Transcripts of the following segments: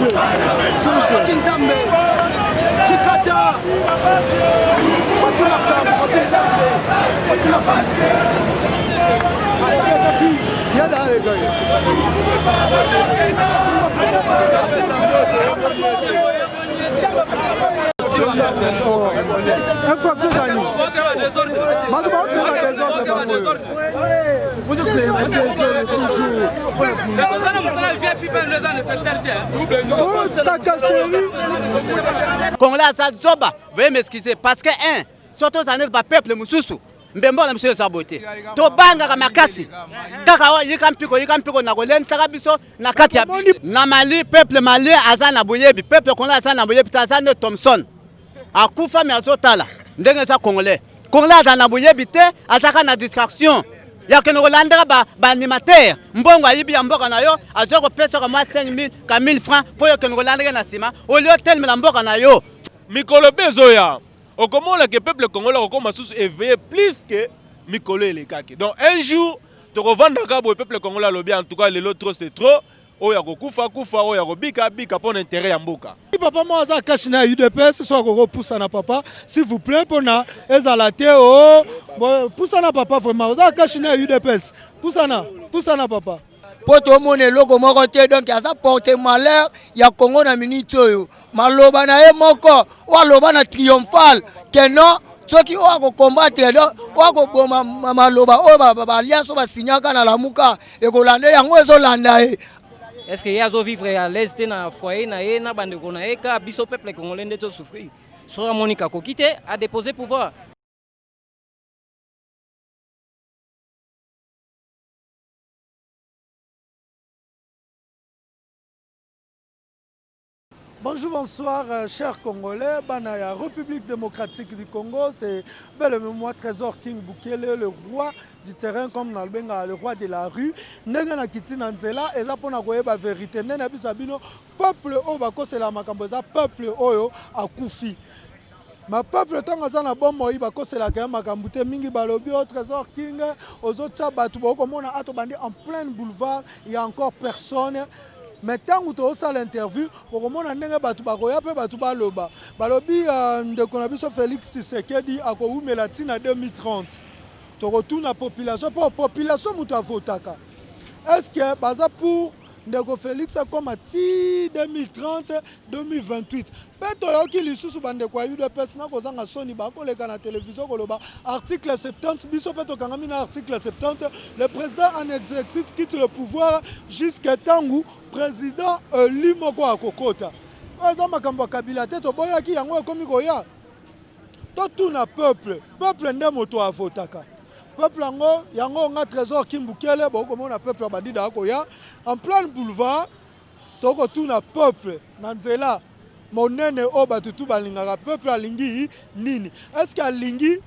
plaît. S'il vous plaît. Congolais ça zoba, veuillez m'excuser parce que surtout ça n'est pas peuple mususu. Mbembo na monsieur saboté. To banga ka makasi. Kaka yikampiko na kolen sakabiso na kati ya na Mali peuple malien azana boyebi peuple congolais azana boyebi tazana Thompson. Akufa mais azotala. Ndenge ça congolais. Congolais azana boyebi te azaka na distraction. Ya ke no landera ba animateur. Mbongo ayibi ya mboka na yo azoko pesa ka 5000 ka 1000 francs pour yo ke no landera na sima. Au lieu tel la mboka na yo. Mikolo bezoya. Au comment le peuple congolais commence à éveiller plus que Mikolo et les kaki. Donc un jour, tu revends le peuple congolais lobby en tout cas l'autre c'est trop. Oh ya kufa oh ya bika pour intérêt en boka. Papa moi ça cache na UDPS soit ko poussa na papa s'il vous plaît pour na ezalate oh poussa na papa vraiment ça cache na UDPS poussa na papa. Po to mone logo moko te donc asa porter malheur ya Congo na minute oyo maloba na ye moko wa loba na triomphal que non soki o ko combattre o ko boma maloba o ba alliance ba signaka na lamuka e ko lande yango ezo landa e. Est-ce qu'il y a zo vivre à l'aise na foyer na ye na bande ko na e ka biso peuple congolais ndeto souffrir so Monica Kokite a déposé pouvoir. Bonjour, bonsoir, chers Congolais. Banaya, République démocratique du Congo, c'est bel et moi, Trésor King Bukele, le roi du terrain, comme Nalbenga, le roi de la rue. Nengana Kiti Nanzela, et ça pour la vérité. Nena Bisabino, peuple Obako, c'est la Makamboza, peuple Oyo, à Koufi. Ma peuple, tant que ça n'a bon moi, c'est la guerre, Makambouté, Mingi Balobi, au Trésor King, aux autres Chabatubo, comme on a attendu en plein boulevard, il n'y a encore personne. Mais tant que tu as l'interview, pour moi, on a batu bakoya pe batu baloba. Balobi de konabiso Félix Tshisekedi a ko Mélatine en 2030. Tu retournes la population pour population mutu avotaka. Est-ce que baza pour ndeko Félix comme à 2030 2028 peto yoki lisusu bande kwa yude pesna kozanga soni ba ko leka na télévision koloba article 70 biso peto kangami na article 70 le président en exercice quitte le pouvoir jusqu'à tangu président limoko akokota oza makambo kabila te to boyaki yango ekomi koya to tuna peuple nde moto avotaka peuple yango nga Trésor Kimbukele bokomona peuple bandida akoya en plein boulevard toko tuna peuple nanzela monene o batutu balingaka peuple alingi nini est-ce que alingi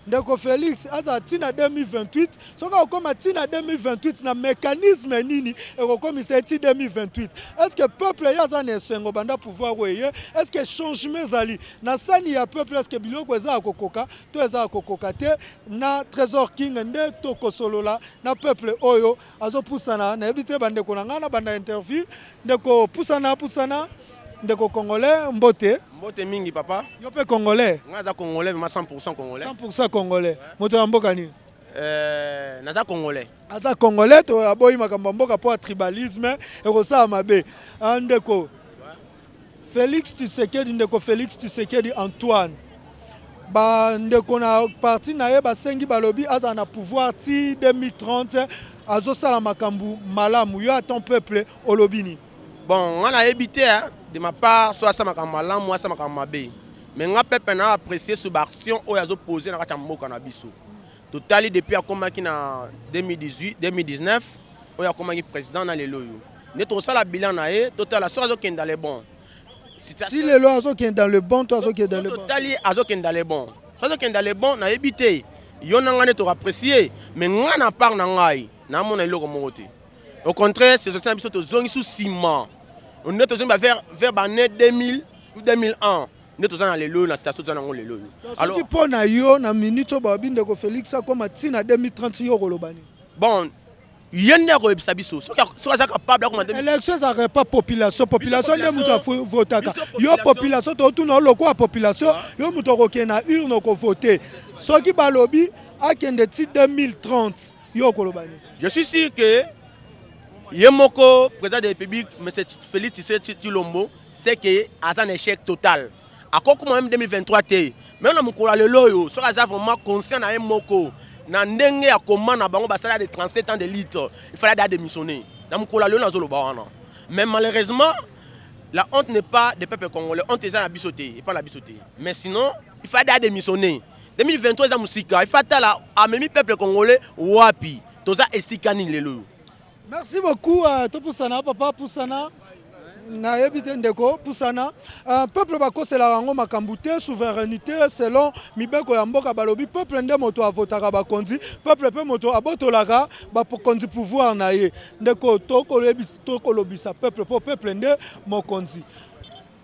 ndeko Félix aza tina 2028 soka okoma tina 2028 na mécanisme nini ekokomisa ti 2028 est-ce que peuple yaza na esengo banda pouvoir weye est-ce que changement zali na sani ya peuple est-ce que biloko eza akokoka to eza akokoka te na Trésor King nde tokosolola na peuple oyo azopusana na ebite bande konanga na banda interview ndeko pusana ndeko Congolais mbote mingi papa. Yo pe Congolais. Naza Congolais mais 100% Congolais. 100% Congolais. Moto ya mboka ni? Naza Congolais. Aza Congolais to aboyi makambo mboka po tribalisme e ko sa mabe. Ndeko Félix Tshisekedi Antoine. Ba ndeko na parti na ye ba sengi balobi aza na pouvoir ti 2030 azo sala makambu malamu yo a ton peuple olobini. Bon, on a évité de ma part soit ça makamba malamu moi ça makamba mabe. Mais nga peuple na apprécier sous action o yazo poser na kati mboka na biso. Totali depuis akomaki na 2019 o yakomaki président na lelo yo. Ne to sala bilan na ye total so azo kenda le bon. Si le loi azo kenda le bon to azo kenda le bon. Totali azo kenda le bon. So azo kenda le bon na évité. Yo na nga ne to apprécier mais nga na part na ngai na mona eloko mongote. Au contraire, c'est un peu de zone sous ciment. On est vers l'année 2000 ou 2001. Nous sommes dans les lots, la station dans les lots. Alors, qui pona yo na minute babinde ko Félix comme tina 2030 yo kolobani. Bon, yende ko ebisa biso so ka capable ko élection ça pas population ne muta votaka yo population to tuna loko a population yo muta ko kena urne ko voter soki balobi akende ti 2030 yo ko lobani. Je suis sûr que Yemoko, président de la République, M. Félix Tshisekedi Tshilombo, c'est que c'est un échec total. À quoi même 2023 mais on a mon le loyo, so ça vraiment conscient na Yemoko, na ndenge ya comment na bango basala de 37 ans de litre, il fallait démissionner. Dans mon le na zolo bawana. Mais malheureusement, la honte n'est pas des peuples congolais, honte est la bisoté, et pas la bisoté. Mais sinon, il fallait démissionner. 2023 za musika, il fallait la amemi peuple congolais wapi. Toza esikani lelo. Merci beaucoup à Poussana, papa Poussana. Na yebite ndeko Poussana. Peuple bako c'est la rango makambute souveraineté selon mibeko ya mboka balobi peuple nde moto avotaka bakonzi peuple pe moto abotolaka ba konzi pouvoir na ye ndeko toko lobisa peuple po peuple nde mokonzi.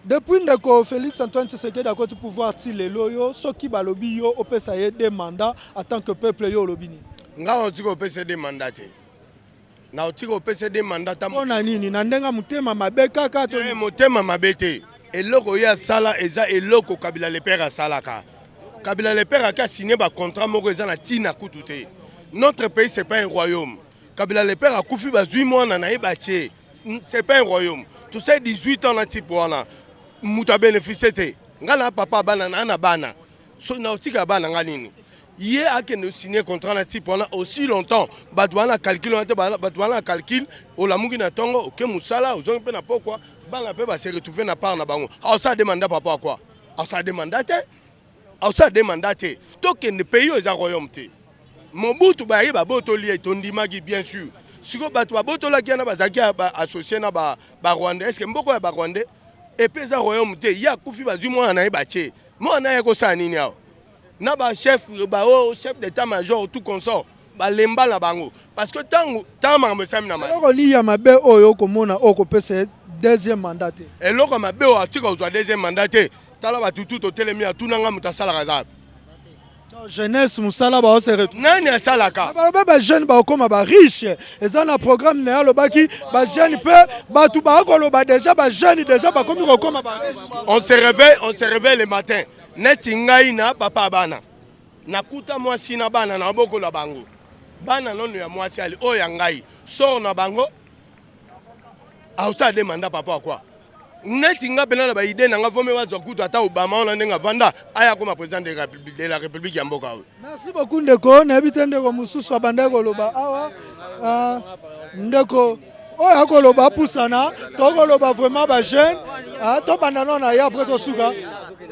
Depuis ndeko Félix Antoine Tshisekedi akoti pouvoir ti lelo yo soki balobi yo opesa ye des mandats en tant que peuple yo lobini. Nga otiko opesa des mandats. Na otiko opesa des mandats. Ona nini na ndenga mutema mabe kaka to mutema mabe te. Eloko ya sala eza eloko Kabila le père asalaka. Kabila le père a signé ba contrat moko eza na tina kutu te. Notre pays c'est pas un royaume. Kabila le père a kufi ba 8 mois na ye batie. C'est pas un royaume. Tu sais 18 ans na type wana. Muta bénéficier te. Nga na papa bana na bana. So na otika bana nga nini. Hier a que signé contrat na type wana aussi longtemps. Batwana calcul on batwana calcul o la mugi na tongo OK musala ozongi pe na pourquoi bana pe ba se retrouver na part na bango. A ça demande papa quoi. A ça demande te. A ça demande te. To que ne pays aux royaume te. Mobutu ba yi ba boto li etondimaki bien sûr. Siko batwa boto la kiana bazaki associé na ba Rwanda. Est-ce que mboko ya ba Rwanda et puis ça royaume te ya kufi ba du mois na yi ba che. Mo na yeko sa nini yao. Na ba chef d'état-major tout consort ba lemba na bango parce que tant ma mesami na ma ko li ya mabe oyo ko mona oko pese deuxième mandat et loko mabe o atika ozwa deuxième mandat tala ba tutu to telemi atunanga mutasala kazab jeunesse musala ba se retour nani asalaka ba jeune ba koma ba riche eza na programme na lobaki ba jeune pe ba tu ba ko loba déjà ba jeune déjà ba komi ko koma ba on se réveille le matin neti ngai na papa bana nakuta mwasi na bana na boko la bango bana nono ya mwasi ali o ya ngai so na bango a usa demanda papa quoi neti nga bena ba idée na nga vome wa zokuta ata Obama on ndenga vanda aya comme président de la République ya mboka. Merci beaucoup ndeko na bite ndeko mususu abanda ko loba awa ndeko oya ko loba Poussana to ko loba vraiment ba jeune to banda na ya après to suka.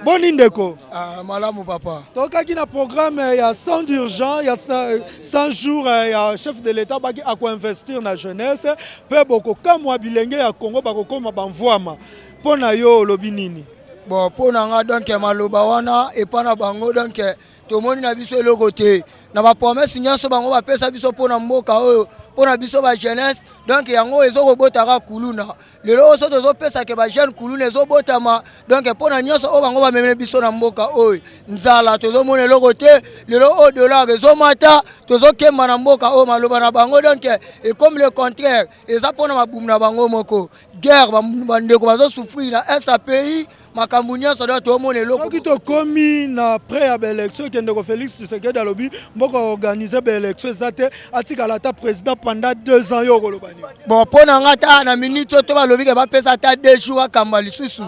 Boni ndeko. Malamu papa. Tokaki na programme ya 100 d'urgence, ya 100 jours ya chef de l'État baki ako investir na jeunesse pe boko kamwa bilenge ya Congo bako koma banvwama. Pona yo lobi nini? Bon pona nga donc maloba wana et pas na bango donc to moni na biso eloko te. Na ba promesse nyonso bango ba pesa biso pona mboka oyo pona biso ba jeunesse donc yango ezoko botaka kuluna lelo so tozo pesa ke ba jeune kuluna ezo botama donc pona nyonso o bango ba meme biso na mboka oyo nzala tozo mona eloko te lelo au dollar ezo mata tozo kemba na mboka oyo maloba na bango donc et comme le contraire eza pona mabumu na bango moko guerre ba ndeko bazo souffrir na SAPI makambu nyonso do to mona eloko soki to komi na pré ya élection ke ndeko Félix Tshisekedi alobi mboka organiser ba élection ezate atika la ta président pendant 2 ans yo kolobani. Bon pona nga ta na minute to balobi ke ba pesa ta 2 jours akamba lisusu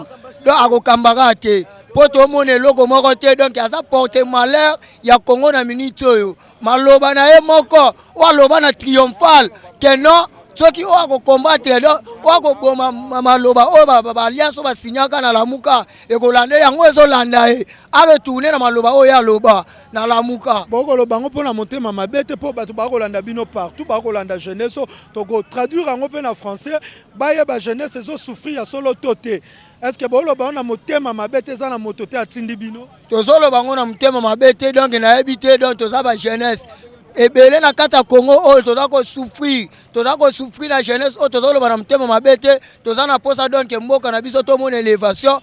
donc akokambaka te po to mona eloko moko te donc aza porter malheur ya Congo na minute oyo maloba na ye moko wa loba na triomphal que non soki o ako combattre do o ako boma maloba o ba alliance ba signaka na lamuka ekolande yango ezolanda e retourner na maloba o ya loba na lamuka boko loba ngo pona motema mabete po bato ba kolanda bino partout ba kolanda jeunesse to ko traduire ngo pe na français ba ye ba jeunesse ezo souffrir ya solo toté. Est-ce que bolo ba na motema mabete za na mototé atindi bino to solo bango na motema mabete donc na ebité donc to za ba jeunesse ebele na kata Congo oyo toza ko souffrir la jeunesse oyo toza loba na mutema mabete toza na posa donc mboka na biso to mona élévation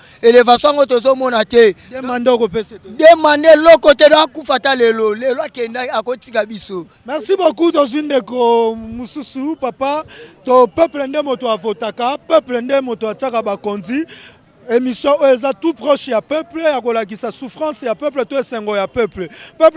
ngo tozo mona te demander loko te do akufata lelo akenda akotika biso. Merci beaucoup Ndeko Mususu papa to peuple nde moto avotaka peuple nde moto ataka bakonzi émission eza tout proche ya peuple ya kolakisa souffrance ya peuple to esengo ya peuple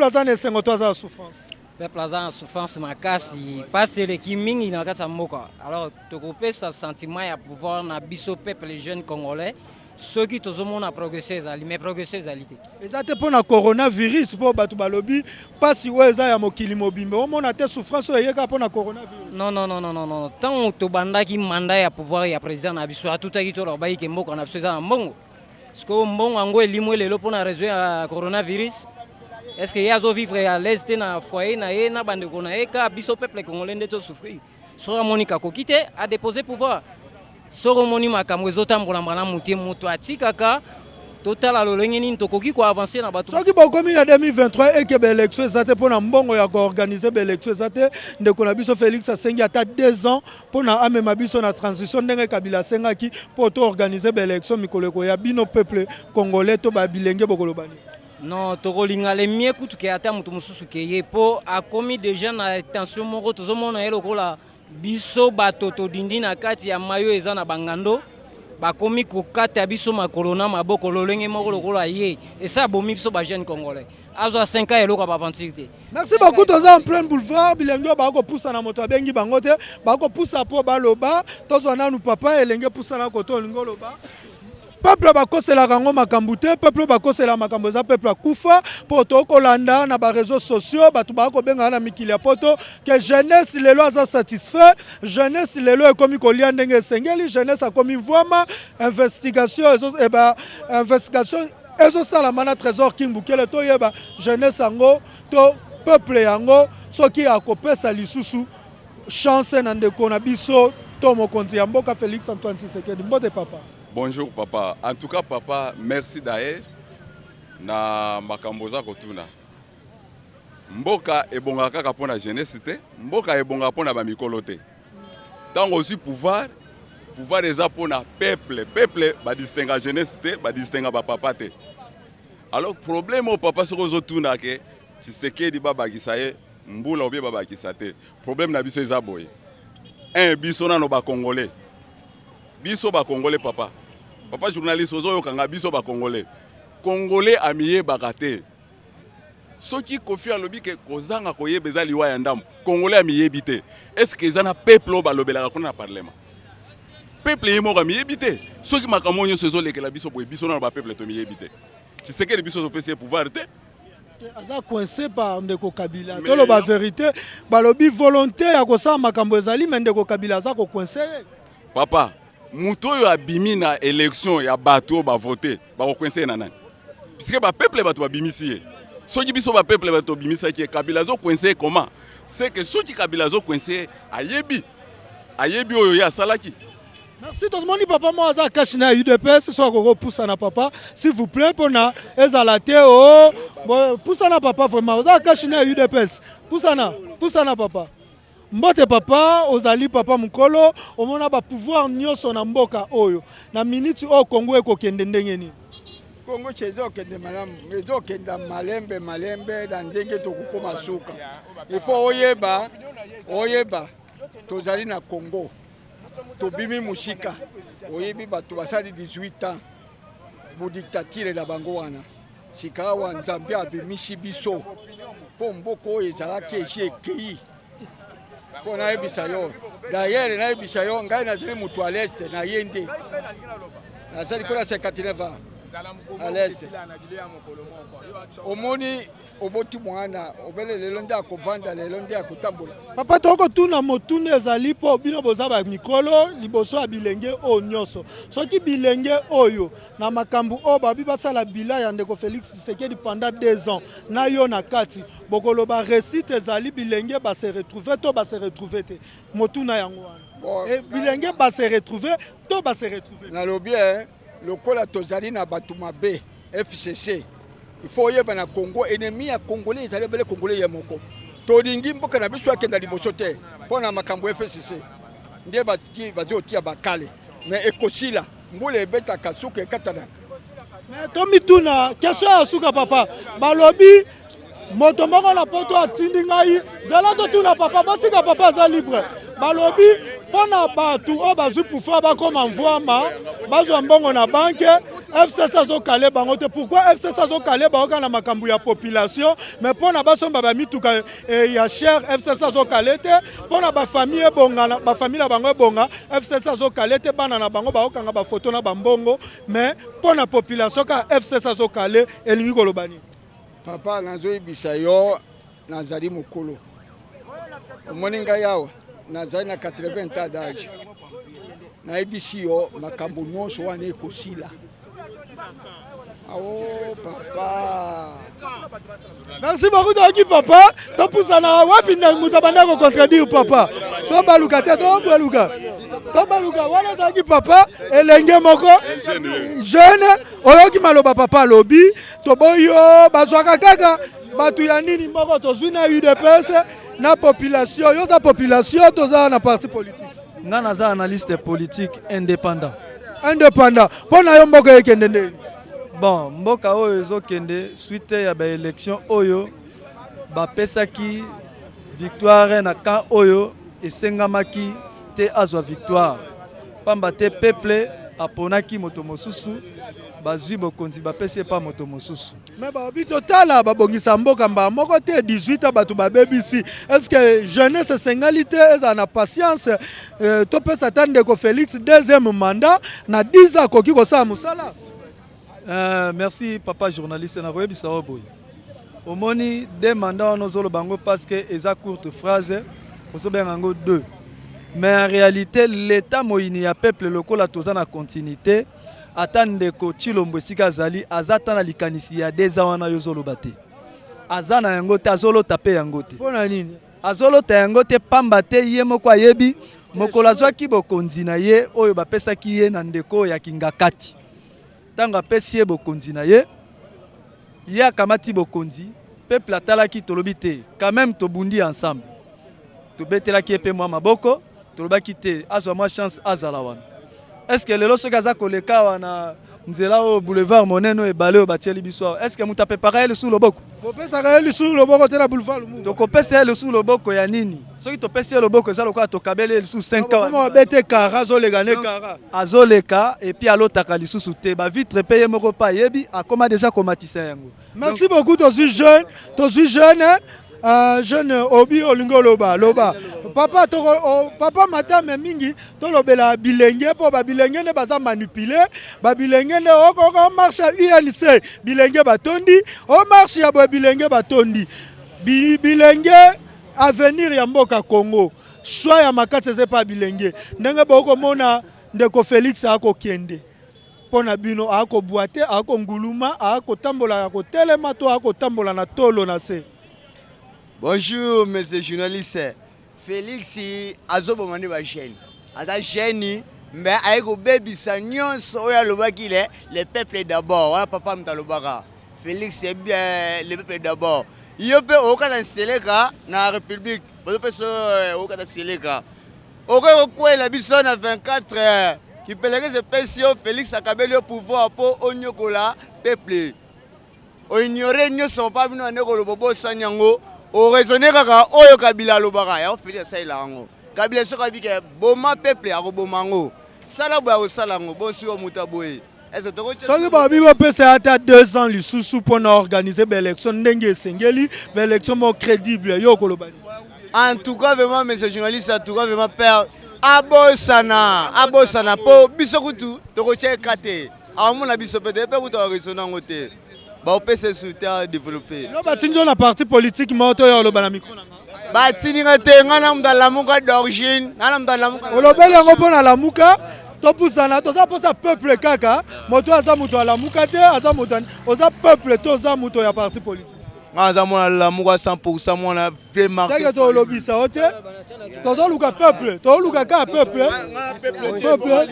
azana esengo to azana souffrance. Peuple a souffrance makasi passe le kimingi na kata mboka. Alors tokopé sa sentiment ya pouvoir na biso peuple les jeunes congolais ceux qui tozomona a progresser mais progresser zalité. Ezate pona coronavirus po batu balobi pasi weza ya mokili mobimbe omona te souffrance yeka pona coronavirus. Non. Tant to bandaki mandat ya pouvoir ya président na biso atutaki to loba ke mboka na biso za mbongo. Parce que mbongo ngo elimwe lelo pona raison ya coronavirus. Est-ce que yazo vivre à l'aise na foyer na ye na bande kona eka biso peuple congolais ndeto souffrir. Sora Monica Kokite a déposé pouvoir. Sora moni makambo ezotambola mbala mutie moto atikaka total lolenge nini tokoki ko avancer na bato. Soki bokomi na 2023 eke be élection ezate pona mbongo ya ko organiser be élection ezate ndeko na biso Félix asengi ata 2 ans pona amema biso na transition ndenge Kabila sengaki po to organiser be élection mikoleko ya bino peuple congolais to ba bilenge bokolobani. Non, tokolinga le mieux kutu ke ata mutu mususu ke ye po a commis déjà na tension moko tozomona ye lokola biso batoto dindi na kati ya mayo eza na bangando bakomi kokata biso makolo na maboko lolenge moko lokola ye esa bomi biso ba jeune congolais azwa 5 ans eloko ba aventure te. Merci beaucoup toza en plein boulevard bilenge ba ko poussa na moto abengi bango te ba ko poussa po baloba tozo na nu papa elenge poussa na koto ngoloba. Peuple bakosela rango makambu te peuple bakosela makambo za peuple akufa poto kolanda na ba réseaux sociaux batu bako benga na mikili ya poto que jeunesse lelo aza satisfait jeunesse lelo ekomi kolia ndenge sengeli jeunesse akomi voama investigation investigation ezo sala mana trésor King Bukele to yeba jeunesse ango to peuple yango soki akopesa lisusu chance na ndeko na biso to mokonzi ya mboka Félix Antoine Tshisekedi mbote papa. Bonjour papa. En tout cas papa, merci d'ailleurs na makamboza kotuna. Mboka ebonga kaka pona jeunesse te, mboka ebonga pona ba mikolo te. Tant aussi pouvoir eza pona peuple ba distinga jeunesse te, ba distinga ba papa te. Alors problème au papa soko tuna ke Tshisekedi baba kisaye mbula obie baba kisate. Problème na biso eza boye. Un biso na no ba congolais. Biso ba congolais papa. Papa journaliste ozo yokanga biso ba congolais. Congolais amiye bakate. Soki kofi alobi ke kozanga koyeba eza liwa ya ndam. Congolais amiye bité. Est-ce que ezana peuple ba lobelaka kona parlement? Peuple yemo amiye bité. Soki makamonyo sezo lekela biso boye biso na ba peuple to miye bité. Tu sais que les biso opesi pouvoir te. Aza coincé par ndeko Kabila. Tolo ba vérité, balobi volonté ya kosala makambo ezali mais ndeko Kabila aza ko coincé. Papa muto yo abimi na élection ya bato ba voter ba ko coincer na nani puisque ba peuple bato ba bimisi soki biso ba peuple bato bimisa ki Kabila zo coincer comment c'est que soki Kabila zo coincer ayebi oyo ya salaki. Merci tout le monde papa moi aza cash na UDPS so ko poussa na papa s'il vous plaît pona ezala te oh poussa na papa vraiment aza cash na UDPS poussa na papa. Mbote papa, ozali papa mukolo, omona ba pouvoir nyoso na mboka oyo. Na minute o Congo eko kende ndenge ni. Congo chezo kende malamu, ezo kenda malembe na ndenge to kukoma suka. Il faut oyeba tozali na Congo. Tobimi musika. Oyebi bato basali 18 ans. Mu dictature na bango wana. Sika wa Nzambe abimisi biso. Po mboko ezalaki ekei. Pour na ebisayo d'ailleurs na ebisayo ngai nazali mutu à l'est na yende nazali kola 59 ans à l'est omoni oboti mwana obele lelo nda kovanda lelo nda kotambola papa toko tuna motune ezali po bino bozaba mikolo liboso ya bilenge o nyoso soki bilenge oyo na makambu o babi basala bila ya ndeko Félix Tshisekedi pendant 2 ans na yo na kati bokolo ba récite ezali bilenge ba se retrouver to ba se retrouver te motuna yango wana et bilenge ba se retrouver to ba se retrouver na lobi lokola tozali na batuma B FCC. Il faut y avoir Congo ennemi à Congolais, ils allaient Congolais yamoko. tolingi mboka na biso akenda liboso te mpona makambo FCC nde bazotia bakale mais ekosila mbula ebetaka suka ekatanaka. Mais tomituna question ya suka papa balobi moto moko na poto atindi ngai zala totuna papa batika papa aza libre balobi mpona bato oyo bazwi pouvoir bakoma mvwama bazwa mbongo na banke FCC azokale bango te. Pourquoi FCC azokale bango kaka na makambo ya population mais mpona basomba bamituka ya cher FCC azokale te mpona bafamille ebonga bafamille na bango ebonga FCC azokale te bana na bango baokanga bafoto na bambongo mais mpona population kaka FCC azokale elingi koloba nini? Papa nazoyebisa yo nazali mokolo omoni ngai awa nazali na 80 ans d'âge nayebisi yo makambo nyonso wana ekosila. Oh papa merci beaucoup toki papa topusana wapi na mutu banda ko contredire papa tobaluka te tobaluka wana toki papa elenge moko jeune oyoki maloba papa lobi toboyo bazwaka kaka batu ya nini moko tozwi na UDPS na population yoza population toza na parti politique. Nga naza analyste politique indépendant mpona yo mboka ekende ndeni? Bon, mboka oyo ezokende suite ya baélection oyo bapesaki victoire na camp oyo esengamaki te azwa victoire pamba te peuple aponaki moto mosusu bazwi bokonzi bapesi pa moto mosusu. Mais babi totala babongisa mboka mba moko te 18 bato babebisi. Est-ce que jeunesse singalité eza na patience topesa tandeko Félix deuxième mandat na 10 ans koki kosala musala? Merci papa journaliste na koyebisa oboy. Omoni deux mandats nozolo bango parce que eza courte phrase ozobenga ngo 2. Mais en réalité l'état moyini ya peuple lokola toza na continuité atande ko Chilombo esika azali azata na likanisi ya deza wana yozolo bate azana yango te azolo tape yango te pona nini azolo ta yango te pamba te ye moko ayebi mokolo azwaki bokonzi na ye oyo bapesaki ye na ndeko ya Kingakati tango apesi ye bokonzi na ye ye akamati bokonzi peuple atalaki tolobi te quand même tobundi ensemble tobetelaki epe mwa maboko tolobaki te azwa mwa chance azala wana. Est-ce que lelo soki aza koleka wana nzela o boulevard monene ebale o batieli biso est-ce que muta préparer le sous loboko bopesaka ye sous loboko te na boulevard lumu tokopesa ye sous loboko ya nini soki topesi ye loboko eza lokola tokabeli sous 5 ans mo bete kara azoleka ne kara azoleka et puis alotaka lisusu te ba vitre pe ye moko pa yebi akoma déjà komatisa yango. Merci beaucoup tosi jeune jeune obi olingo loba papa papa matame mingi tolobela bilenge po ba bilenge ne baza manipuler ba bilenge ne oko marche UNC bilenge batondi o marche ya bilenge batondi bilenge avenir ya mboka Congo choix ya makatse ze pa bilenge ndenge boko mona ndeko Félix akokende pona bino akobwate akonguluma akotambola akotelema to akotambola na tolo na se. Bonjour, messieurs journalistes. Félix azobomani ba jeune. Aza jeune, mais avec au baby sanyon soya lobaki les peuples d'abord. Voilà papa mtalobaka. Félix c'est bien les peuples d'abord. Yope okata seleka na république. Bope so okata seleka. Oko ko la biso na 24 qui pelege ce pesio Félix akabeli au pouvoir pour onyokola peuple. O ignorer nyoso pa bino ne ko lobobo sanyango. O raisonner kaka oyo Kabila lobaka ya Félix saila ngo Kabila soka bike boma peuple ya bomango sala bo ya sala ngo bonsi o mutaboye est-ce que soki babi bopesa ata 2 ans lisusu pona organiser l'élection ndenge esengeli l'élection mo crédible yo kolobani. En tout cas vraiment mes journalistes en tout cas vraiment père abosana po biso kutu tokoche kate amona biso pete pe kutu raisonner ngo te. Bapese soutien développé. Yo batinjo na parti politique moto yo loba na micro nanga. Batinga te ngana mdalamuka d'origine, ngana mdalamuka. Olobeli yango pona lamuka, topusana toza posa peuple kaka, moto aza muto alamuka te, aza moto oza peuple toza muto ya parti politique. Ngaza mona lamuka 100% mona fait marquer. C'est que to lobisa ote. Toza luka peuple, to luka ka peuple. Peuple.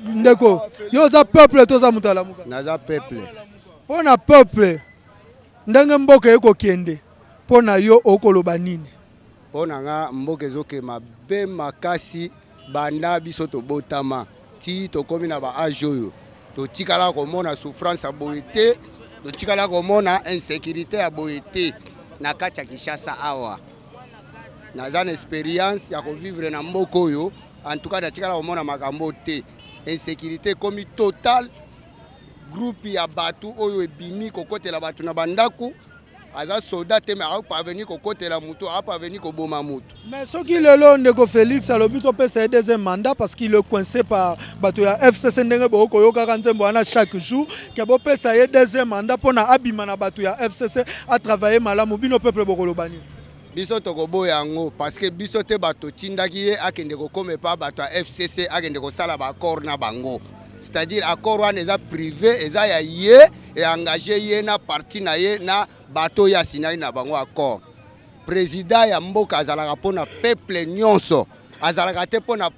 Ndeko, yo za peuple toza muto alamuka. Naza peuple. Pona peuple ndenge mboka eko kende pona yo okoloba nini? Pona nga mboka ezoke mabe makasi banda biso tobotama ti tokomi na ba age oyo totikala komona souffrance ya boye te, totikala komona insécurité ya boye te na kati ya Kinshasa awa. Naza na expérience ya kovivre na mboka oyo, en tout cas natikala komona makambo te. Insécurité komi total, groupe ya batu oyo ebimi kokotela batu na bandaku. Aza soldat te mais a pas venir kokotela mutu, a pas venir koboma mutu. Mais ce qui le long Ndeko Félix alobi to pesa deuxième mandat parce qu'il est coincé par bato ya FCC ndenge boko yoka kanzembo ana chaque jour ke bo pesa deuxième mandat pona abima na bato ya FCC a travailler malamu bino peuple bokolobani. Biso tokobo yango parce que biso te bato tindaki ye akende kokome pa bato ya FCC akende kosala ba accord na bango. C'est-à-dire accord wana eza privé eza ya ye et engagé ye na parti na ye na bato ya sinai na bango accord. Président ya mboka azalaka pona peuple nyonso azalaka te pona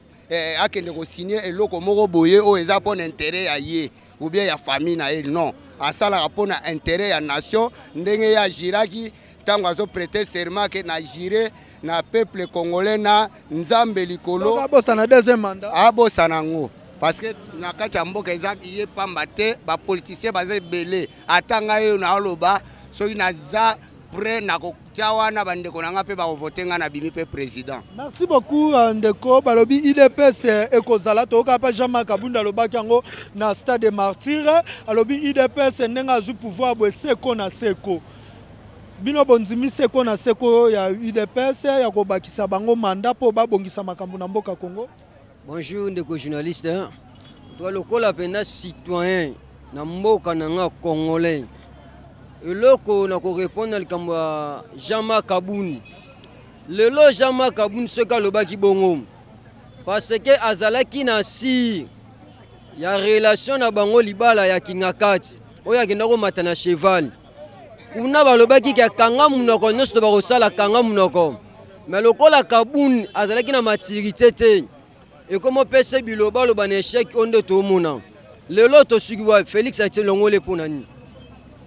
akende ko signer eloko moko boye o eza pona intérêt ya ye ou bien ya famille na ye, non, asalaka pona intérêt ya nation ndenge ya jiraki tango azo prêter serment que na jire na peuple congolais na nzambe likolo. Donc abosana deuxième mandat. Abosana ngo parce que na kati ya mboka eza ye pamba te ba politicien baze belé atanga yo na oloba soki naza prêt na kotia wana bandeko nanga pe ba voter nga na bimi pe président. Merci beaucoup Ndeko balobi IDPS ekozala toka pa Jean-Marc Kabunda lobaki yango na stade des Martyrs alobi IDPS nenga zu pouvoir bo seko na seko. Bino bonzimi seko na seko ya UDPS ya kobakisa bango mandat po babongisa makambo na mboka Congo. Bonjour Ndeko journaliste. Toi lokola pena citoyen na mboka nanga congolais. Eloko na ko répondre na likambo ya Jean-Marc Kabunda. Lelo Jean-Marc Kabunda seka lobaki bongo. Parce que azalaki na si ya relation na bango libala ya Kingakati. Oya kenda ko mata na cheval. Kuna balobaki ki kanga munoko nyonso bakosala kanga munoko. Mais lokola Kabunda azalaki na maturité te. Et comme pese biloba lo ban échec onde to mona. Lelo to sugiwa Félix a longole ponani.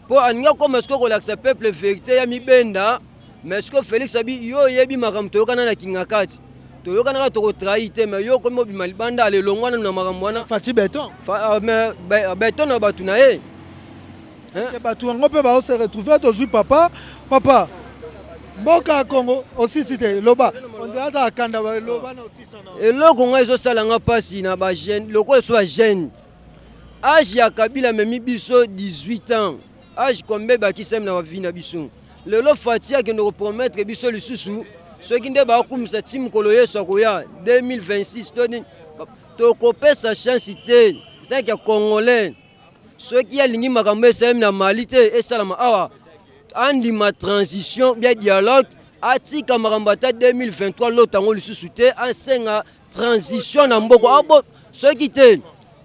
Po anya comme est-ce que relaxe peuple vérité ya mibenda, mais est-ce que Félix abi yo yebi makamto yokana na Kingakati. To yokana to ko trahité mais yo comme bi malibanda le longwana na makambo wana Fati Beton. Mais Beton na batu na ye. Hein? Batu ngo pe ba se retrouver to papa. Papa. Mboka Congo aussi cité loba. On dirait ça kanda loba na aussi sana. Et loko nga ezo sala nga pasi na ba jeune, loko soit jeune. Âge ya Kabila memi biso 18 ans. Âge combien ba ki sem na vie na biso. Lelo Fatia ke no promettre biso lisusu. Ce qui nde ba kumisa tim kolo yeso koya 2026 to kopesa chance te. Tant que congolais. Ce qui a lingi makambe sem na Malite et salama awa. Andi ma transition bien dialogue atika marambata 2023 lotango lisusu te asenga transition na mboko abo ce qui te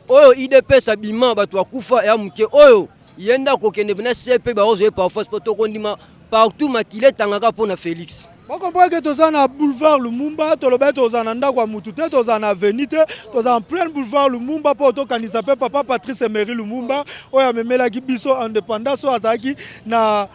oyo IDPS abima bato akufa ya muke oyo yenda kokende bina CP ba ozo parfois poto kondima partout makile tangaka pona Félix. Vous comprenez que tu es na boulevard Lumumba, tu es na ndakwa mutute, tu es na avenue, tu es en plein boulevard Lumumba pour to kanisa pe papa Patrice Emery Lumumba, oya memela ki biso indépendance so azaki na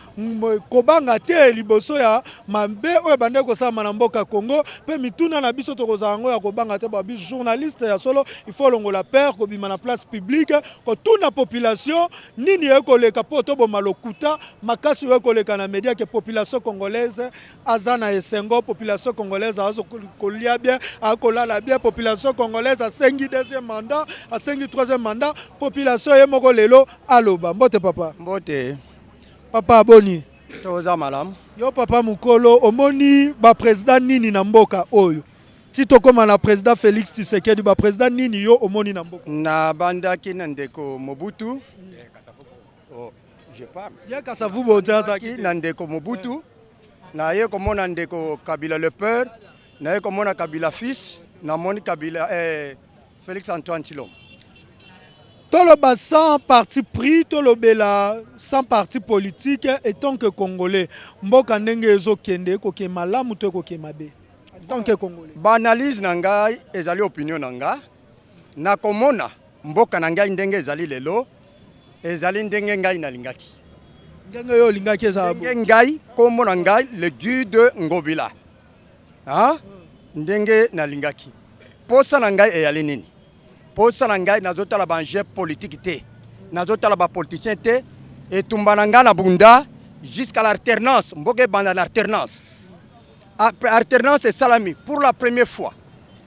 kobanga te liboso ya mambe oya bande ko sa mboka Congo, pe mituna na biso to kozango ya kobanga te ba biso journaliste ya solo, il faut longola père ko bima na place publique, ko tuna population nini ekoleka po to boma lokuta, makasi ekoleka na média que population congolaise azana na esengo population congolaise azo kolia bien akolala bien population congolaise a sengi deuxième mandat a sengi troisième mandat population ye moko lelo aloba mbote papa Mbote papa boni toza malam yo papa mukolo omoni ba président nini na mboka oyo ti tokoma na président Félix Tshisekedi ba président nini yo omoni na mboka na banda ki na ndeko Mobutu. Oh, je parle ya kasavu bozaza ki na ndeko Mobutu. Na ye komona ndeko Kabila le père, na ye komona Kabila fils, na moni Kabila Félix Antoine Tshilombo. Toloba sans parti pris, tolobela sans parti politique et tant que Congolais. Mboka ndenge ezo kende ko ke malamu to ko ke mabe. En tant que Congolais. Ba analyse na ngai ezali opinion na nga. Na komona mboka na ngai ndenge ezali lelo, ezali ndenge ngai na lingaki. ngai kombo na ngai le guide Ngobila. Ah? Ndenge nalingaki. Posa na ngai eyali nini? Posa na ngai nazotala banje politique te. Nazotala ba politicien te et tumbananga na bunda jusqu'à l'alternance, mboke banda l'alternance. Après alternance et salami pour la première fois.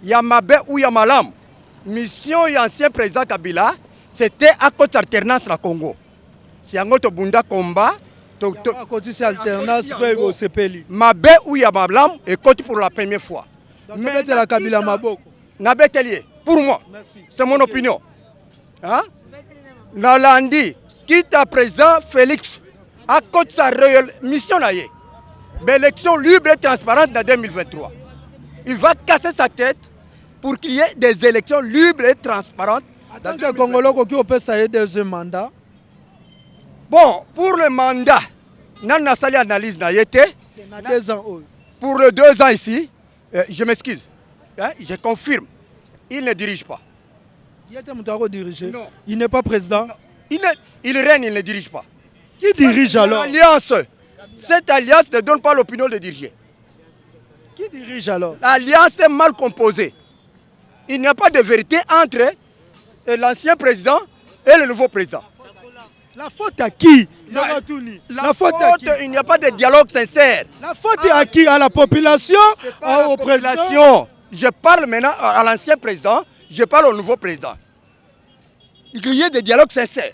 Yamabe ou Yamalam. Mission et ancien président Kabila, c'était à côté d'alternance na Congo. C'est un autre bunda combat. À côté de alternance, au CPLI. Mabe ou Yamalam est côté pour la première fois. Mais la Kabila Maboko. Nabetelier, pour moi. C'est mon opinion. Hein? Nalandi, quitte à président Félix, à côté de sa mission, l'élection libre et transparente en 2023. Il va casser sa tête pour qu'il y ait des élections libres et transparentes. En tant que Congolais, qui peut ça deuxième mandat? Bon, pour le mandat, nous avons une analyse. Pour les 2 ans ici, je m'excuse, hein, je confirme, il ne dirige pas. Non. Il n'est pas président. Il règne, il ne dirige pas. Qui dirige alors? Alliance. Cette alliance ne donne pas l'opinion de diriger. Qui dirige alors? L'alliance est mal composée. Il n'y a pas de vérité entre l'ancien président et le nouveau président. La faute à qui? La faute à qui? Il n'y a pas de dialogue sincère. La faute est à qui? À la population? Au président? Je parle maintenant à l'ancien président, je parle au nouveau président. Il y a des dialogues sincères.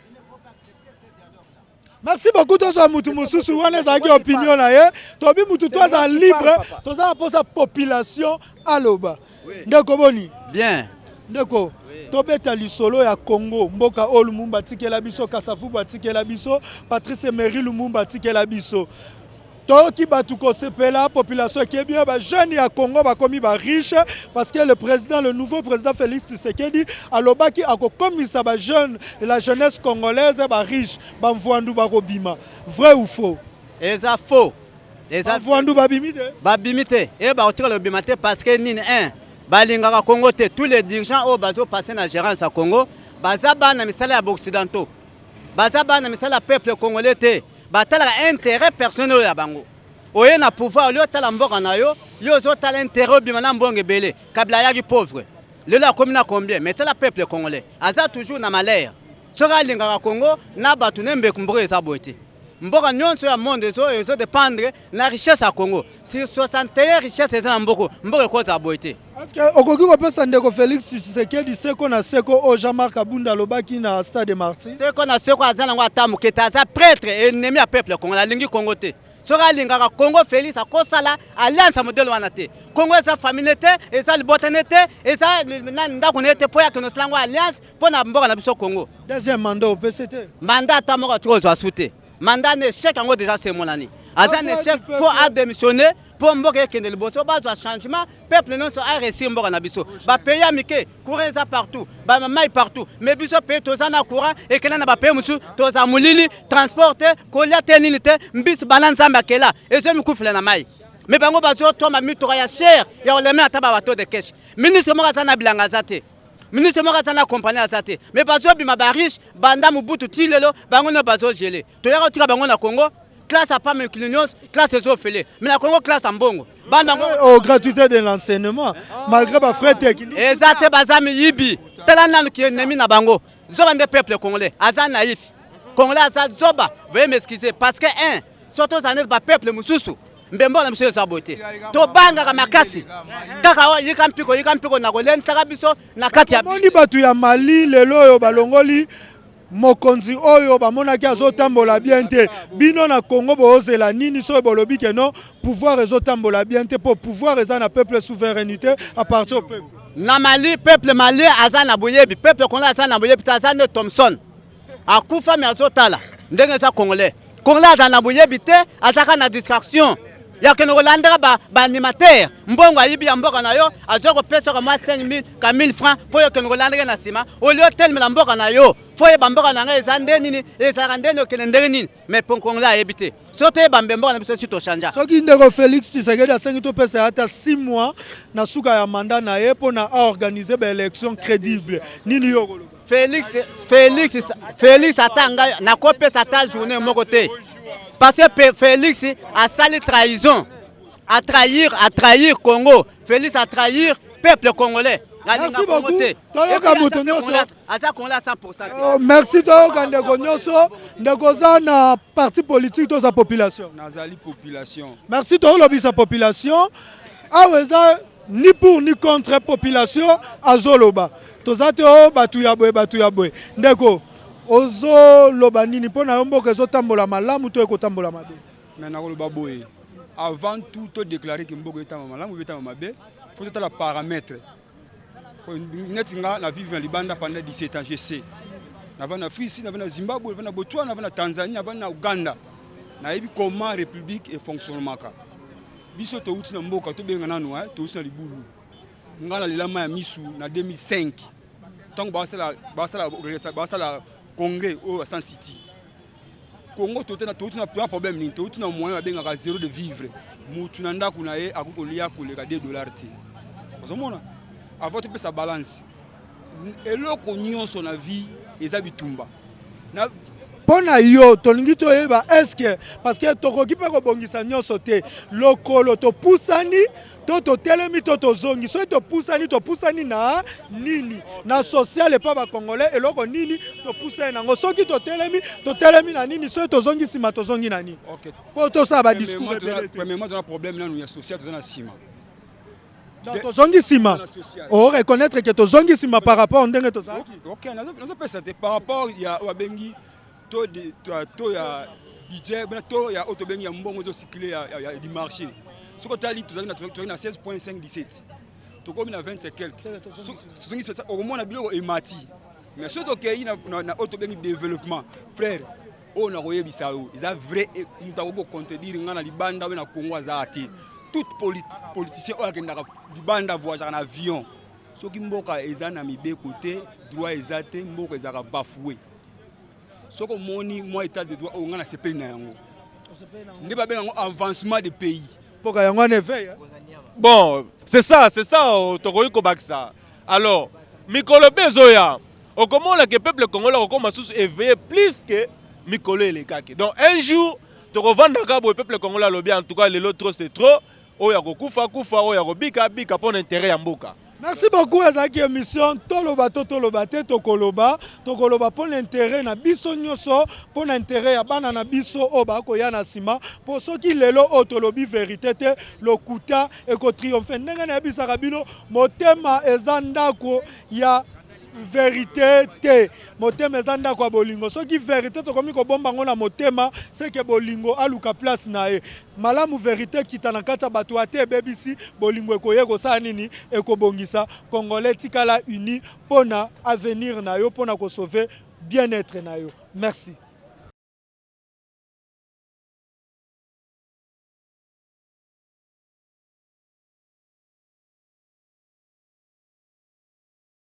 Merci beaucoup tous à Moutou Moussou, on a une opinion là. Tobi Moutou, toi es libre, toi es pour sa population à l'oba. Ndeko boni. Bien. Ndeko. Tobeta lisolo ya Congo, Mboka O Lumumba tikela biso, Kasavubu tikela biso, Patrice Emery Lumumba tikela biso. Toki batuko sepela population qui est bien ba jeune ya Congo ba komi ba riche parce que le nouveau président Félix Tshisekedi alobaki akokomisa ba jeune et la jeunesse congolaise ba riche ba mvandu ba robima. Vrai ou faux? Eza faux. Eza mvandu ba bimite. Ba bimite et ba otira le bimate parce que nini balingaka Congo te tous les dirigeants au bazo passer na gérance à Congo baza bana misala ya occidentaux. Baza bana misala peuple congolais te. Batala intérêt personnel ya bango. Oye na pouvoir yo tala mboka na yo, yo zo tala intérêt bimana mbonge belé. Kabila yaki pauvre. Lelo a commune combien? Mais tala peuple congolais. Aza toujours na malheur. Soka lingaka Congo na batu nembe kumboka eza boité. Mboka nyonso ya monde zo dépendre na richesse à Congo. Sur 61 richesses eza na mboka ko za boité. Est-ce que okoki kopesa ndeko Félix Tshisekedi seko na seko o Jean-Marc Abunda lobaki na Stade Martyrs? Seko na seko azana ngo atamuke taza prêtre ennemi ya peuple congolais lingi Congo te. Soka lingaka Congo Félix akosala alliance modèle wana te. Congo eza famille te, eza libotane te, eza ndako nete po ya keno slango alliance po na mboka na biso Congo. Deuxième mandat au PCT. Mandat tamoko tiko zo asute. Mandat ne chèque ngo déjà c'est monani. Azana chèque faut a démissionner. Pour mboka kende liboso bazwa changement peuple non so a réussi mboka na biso ba pays amike courant ça partout ba mai partout mais biso pays tozana courant et kena na ba pays musu toza mulili transporter kolia tenilité mbisi balanza makela et zo mikufela na mai mais bango bazo to ma mitora ya cher ya oleme ataba bato de cash ministre moko atana bilanga zate ministre moko atana compagnie azate mais bazo bima ba riche banda mubutu tilelo bango no bazo gelé to ya kotika bango na Congo classe à pas mes clignons, classe aux offelés. Mais la Congo classe en bongo. Oh, gratuité de l'enseignement. Malgré ma frère technique. Exacte, bazami yibi. Talanan qui est ennemi na bango. Zoba des peuples congolais. Azan naïf. Congolais azan zoba. Veuillez m'excuser. Parce que, surtout ça n'est pas peuple moussousou. Mbembo na monsieur saboté. To banga ka makasi. Kaka yikampiko na golen sakabiso na kati ya. Moni batu ya Mali lelo yo balongoli. Mokonzi oyo bamonaki azotambola bien te bino na Congo bozela nini so bolobi ke non pouvoir ezotambola bien te pour pouvoir eza na peuple souveraineté à partir au peuple na Mali peuple Mali azana boyebi peuple congolais azana boyebi tazana Thompson akufa mais azotala ndenge za congolais azana boyebi te azaka na distraction ya keno kolandera ba animateur mbongo ayibi ya mboka na yo azoko pesa ka 5000 ka 1000 francs po yo keno kolandera na sima au lieu tel la mboka na yo foye bamboka na ngai ezande nini ezaka ndeno kelendere nini mais ponkongola ayebite soto bambemboka na biso si to chanja soki ndeko Félix Tshisekedi asengi to pesa ata 6 mois na suka ya mandat na ye po na organiser ba élection crédible nini yo Félix atanga na kopesa ta journée moko te Parce que Félix a sali trahison. À trahir Congo. Félix a trahir peuple congolais. Merci beaucoup. Merci Toyoka ndeko nyonso ndekoza na parti politique to sa population. Nazali population. Merci Toyolobisa population. Aweza ni pour ni contre population azoloba. Tozate o batu ya boye. Ndeko ozo loba nini pona yomboka ezotambola malamu to ekotambola mabe. Mais nakoloba boye. Avant tout, to déclarer que mboka etama malamu betama mabe, faut être la paramètre. Netinga na vivre en Libanda pendant 17 ans, je sais. Nava na Afrique, nava na Zimbabwe, nava na Botswana, nava na Tanzanie, nava na Uganda. Na yebi comment république et fonctionnement ka. Biso to uti na mboka to benga nanu to uti na libulu. Ngala lilama ya misu na 2005. Tant basala congrès au San City. Congo tout na problème ni tout na moyen benga zéro de vivre. Mutu na ndako na ye akokolia koleka $2 ti. Ozomona avant de sa balance. Et loko nyonso na vie eza bitumba. Na pona yo tolingi toyeba est-ce que parce que tokoki pe ko bongisa nyonso te lokolo to pusani to telemi to zongi so to pusani na nini na social pas ba congolais et loko nini to pusani nango soki to telemi na nini so to zongi sima to zongi na nini. OK. Po to ça ba discours premièrement on a problème là nous social to na sima. Donc zongi sima. On reconnaître que to zongi sima par rapport ndenge to ça. OK, nous peut ça par rapport il y a wabengi to ya budget to ya autobengi ya mbongo zo cycler ya du marché. Ce que tu as dit, tu as 16,5 17. Tu as 20 et quelques. Au moins, on a bien émati. Mais ce que tu as dit, développement, frère, on a vu ça. Ils ont vrai, nous avons contredire dans les bandes dans Congo. Tout politicien qui bande voyage en avion. Ce qui mboka ezana na mibe côté droit ezate mboka ezaka bafoué. Ce que moni moi état de droit on a sepeli na yango. Ndi ba benga avancement de pays. Bon, c'est ça, Tokoyiko Baksa. Alors, Mikolo Bezoya, au comment le peuple congolais commence à éveiller plus que Mikolo et les Kaki. Donc, un jour, tu revends le peuple congolais, en tout cas, l'autre c'est trop. Oyako Kufa, Oyako Bika, pour l'intérêt en Mboka. Merci beaucoup à cette émission. Toloba Tokoloba pour l'intérêt na biso nyoso pour l'intérêt ya bana na biso oba ko ya na sima pour ceux qui lelo otolobi vérité te lokuta et ko triomphe ndenge na bisaka bino motema ezandako ya vérité te motema ezanda kwa bolingo soki vérité to komi ko bomba ngona motema c'est que bolingo aluka place na e malamu vérité kitana kata bato ate bebisi bolingo ekoye ko sa nini ekobongisa congolais tikala uni pona avenir na yo pona ko sauver bien-être na yo merci.